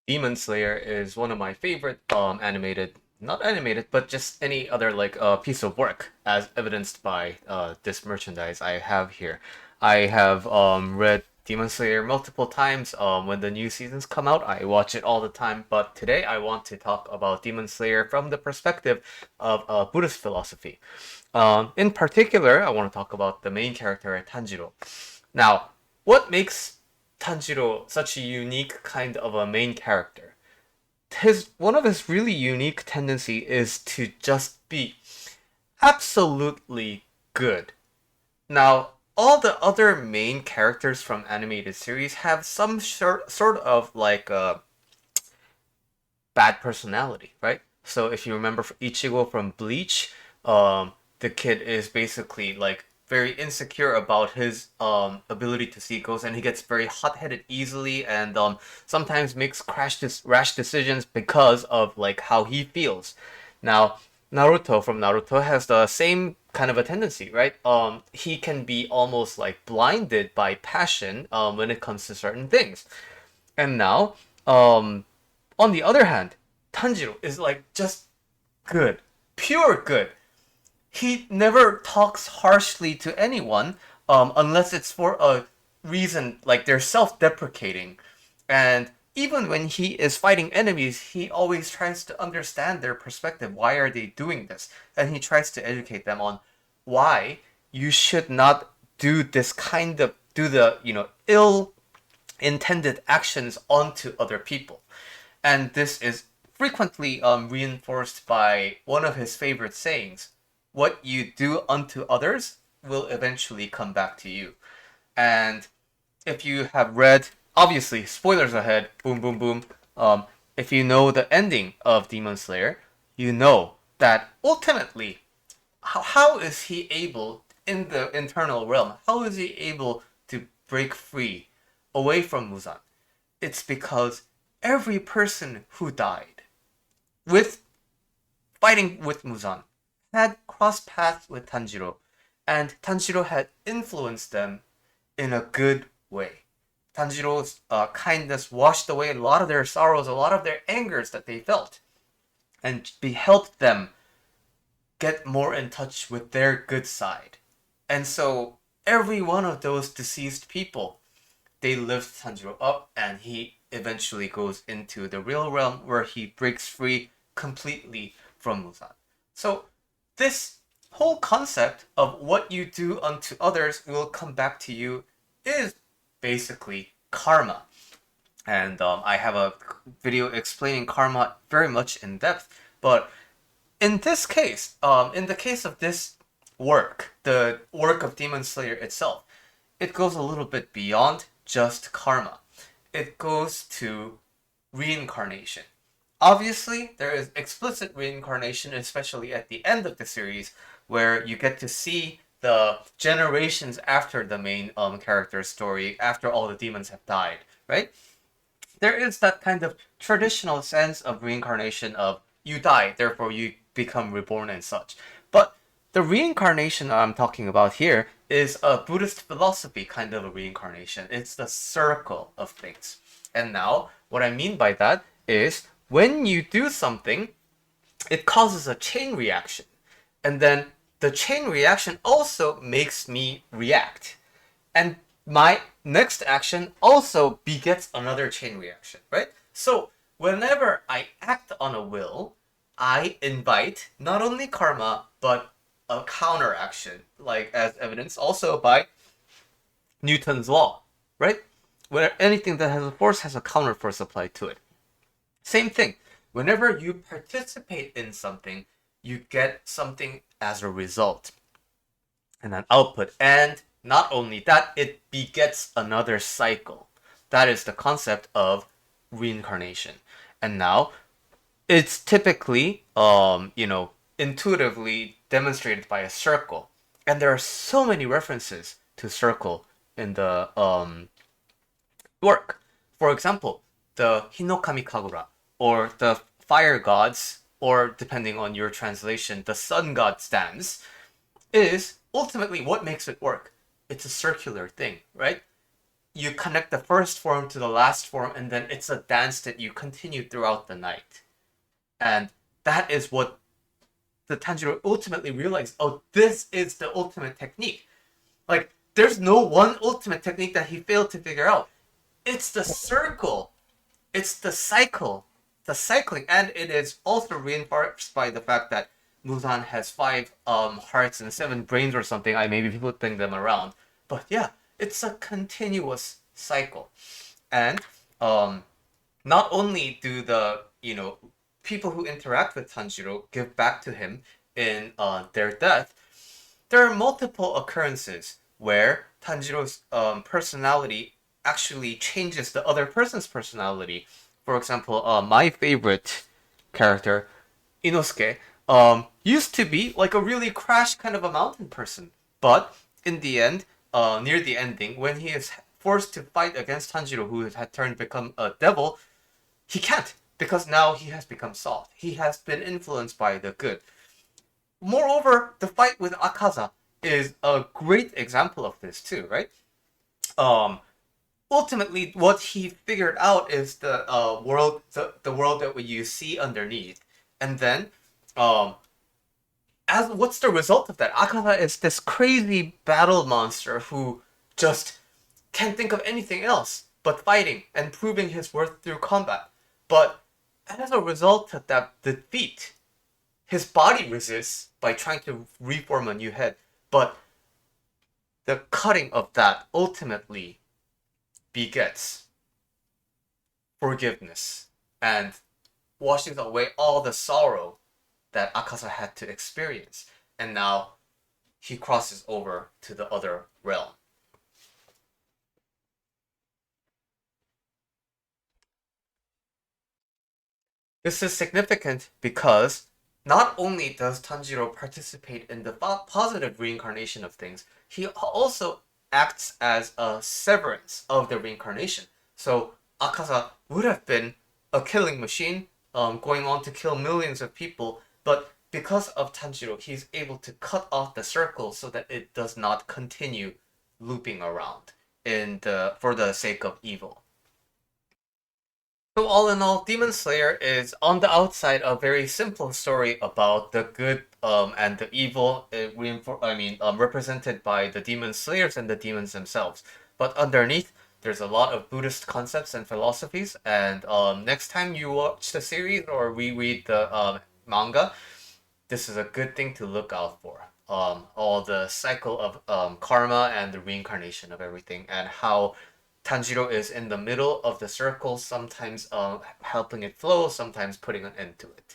Demon Slayer is one of my favorite animated, not animated, but just any other like piece of work, as evidenced by this merchandise I have here. I have read Demon Slayer multiple times. When the new seasons come out, I watch it all the time. But today I want to talk about Demon Slayer from the perspective of Buddhist philosophy. In particular, I want to talk about the main character, Tanjiro. Now, what makes Tanjiro such a unique kind of a main character? His one of his really unique tendency is to just be absolutely good. Now, all the other main characters from animated series have some sort of like a bad personality, right? So if you remember Ichigo from Bleach, the kid is basically like very insecure about his ability to see ghosts, and he gets very hot-headed easily, and sometimes makes rash decisions because of like how he feels. Now, Naruto from Naruto has the same kind of a tendency, right? He can be almost like blinded by passion when it comes to certain things. And now, um, on the other hand, Tanjiro is like just good, pure good. He never talks harshly to anyone unless it's for a reason like they're self-deprecating. And even when he is fighting enemies, he always tries to understand their perspective. Why are they doing this? And he tries to educate them on why you should not do the ill intended actions onto other people. And this is frequently reinforced by one of his favorite sayings: what you do unto others will eventually come back to you. And if you have read, obviously, spoilers ahead, boom, boom, boom. If you know the ending of Demon Slayer, you know that ultimately, how is he able, in the internal realm, how is he able to break free away from Muzan? It's because every person who died with fighting with Muzan had crossed paths with Tanjiro, and Tanjiro had influenced them in a good way. Tanjiro's kindness washed away a lot of their sorrows, a lot of their angers that they felt, and helped them get more in touch with their good side. And so every one of those deceased people, they lift Tanjiro up, and he eventually goes into the real realm where he breaks free completely from Muzan. So this whole concept of what you do unto others will come back to you is basically karma. And I have a video explaining karma very much in depth. But in this case, in the case of this work, the work of Demon Slayer itself, it goes a little bit beyond just karma. It goes to reincarnation. Obviously, there is explicit reincarnation, especially at the end of the series, where you get to see the generations after the main character's story, after all the demons have died, right? There is that kind of traditional sense of reincarnation of you die, therefore you become reborn and such. But the reincarnation I'm talking about here is a Buddhist philosophy kind of a reincarnation. It's the circle of things. And now, what I mean by that is when you do something, it causes a chain reaction. And then the chain reaction also makes me react. And my next action also begets another chain reaction, right? So whenever I act on a will, I invite not only karma, but a counteraction, like as evidenced also by Newton's law, right? Where anything that has a force has a counter force applied to it. Same thing. Whenever you participate in something, you get something as a result and an output. And not only that, it begets another cycle. That is the concept of reincarnation. And now it's typically, intuitively demonstrated by a circle. And there are so many references to circle in the work. For example, the Hinokami Kagura, or the fire gods, or depending on your translation, the sun god stance, is ultimately what makes it work. It's a circular thing, right? you connect the first form to the last form, and then it's a dance that you continue throughout the night. And that is what the Tanjiro ultimately realized. Oh, this is the ultimate technique. Like, there's no one ultimate technique that he failed to figure out. It's the circle. It's the cycle. The cycling. And it is also reinforced by the fact that Muzan has 5 hearts and 7 brains or something. I may be flipping them around. But yeah, it's a continuous cycle. And um, not only do the people who interact with Tanjiro give back to him in their death, there are multiple occurrences where Tanjiro's personality actually changes the other person's personality. For example, my favorite character, Inosuke, used to be like a really crash kind of a mountain person, but in the end, near the ending, when he is forced to fight against Tanjiro, who had turned become a devil, he can't because now he has become soft. He has been influenced by the good. Moreover, the fight with Akaza is a great example of this too, right? Um, Ultimately, what he figured out is the world, the world that you see underneath, and then, um, as what's the result of that? Akaza is this crazy battle monster who just can't think of anything else but fighting and proving his worth through combat. But as a result of that defeat, his body resists by trying to reform a new head, but the cutting of that ultimately begets forgiveness and washes away all the sorrow that Akaza had to experience. And now he crosses over to the other realm. This is significant because not only does Tanjiro participate in the positive reincarnation of things, he also acts as a severance of the reincarnation. So Akaza would have been a killing machine, going on to kill millions of people, but because of Tanjiro, he's able to cut off the circle so that it does not continue looping around for the sake of evil. So all in all, Demon Slayer is on the outside a very simple story about the good and the evil. Represented by the demon slayers and the demons themselves. But underneath, there's a lot of Buddhist concepts and philosophies. And next time you watch the series or reread the manga, this is a good thing to look out for. All the cycle of karma and the reincarnation of everything, and how Tanjiro is in the middle of the circle, sometimes helping it flow, sometimes putting an end to it.